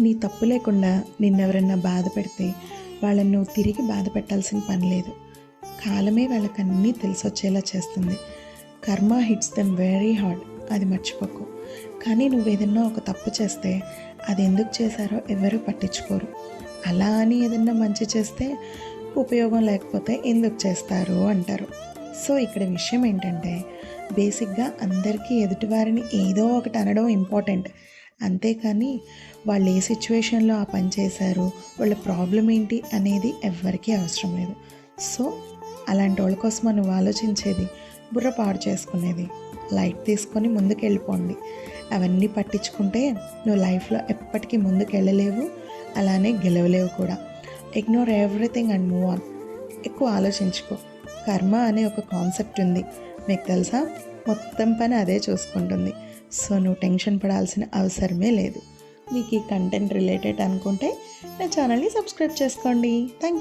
నీ తప్పు లేకుండా నిన్నెవరన్నా బాధ పెడితే వాళ్ళని నువ్వు తిరిగి బాధ పెట్టాల్సిన పని లేదు. కాలమే వాళ్ళకన్నీ తెలిసొచ్చేలా చేస్తుంది. కర్మ హిట్స్ దెమ్ వెరీ హార్డ్, అది మర్చిపోకు. కానీ నువ్వేదన్నా ఒక తప్పు చేస్తే అది ఎందుకు చేశారో ఎవరూ పట్టించుకోరు. అలా అని ఏదన్నా మంచి చేస్తే ఉపయోగం లేకపోతే ఎందుకు చేస్తారు అంటారు. సో ఇక్కడ విషయం ఏంటంటే, బేసిక్గా అందరికీ ఎదుటివారిని ఏదో ఒకటి అనడం ఇంపార్టెంట్. అంతేకాని వాళ్ళు ఏ సిచ్యువేషన్లో ఆ పని చేశారు, వాళ్ళ ప్రాబ్లం ఏంటి అనేది ఎవ్వరికీ అవసరం లేదు. సో అలాంటి వాళ్ళ కోసం నువ్వు ఆలోచించేది, బుర్ర పాడు చేసుకునేది లైట్ తీసుకొని ముందుకు వెళ్ళిపోండి. అవన్నీ పట్టించుకుంటే నువ్వు లైఫ్లో ఎప్పటికీ ముందుకు వెళ్ళలేవు, అలానే గెలవలేవు కూడా. Ignore everything and move on. ఎక్కువ ఆలోచించుకో. కర్మ అనే ఒక కాన్సెప్ట్ ఉంది, మీకు తెలుసా? మొత్తం పని అదే చూసుకుంటుంది. సో నువ్వు టెన్షన్ పడాల్సిన అవసరమే లేదు. మీకు ఈ కంటెంట్ రిలేటెడ్ అనుకుంటే నా ఛానల్ని సబ్స్క్రైబ్ చేసుకోండి. Thank you.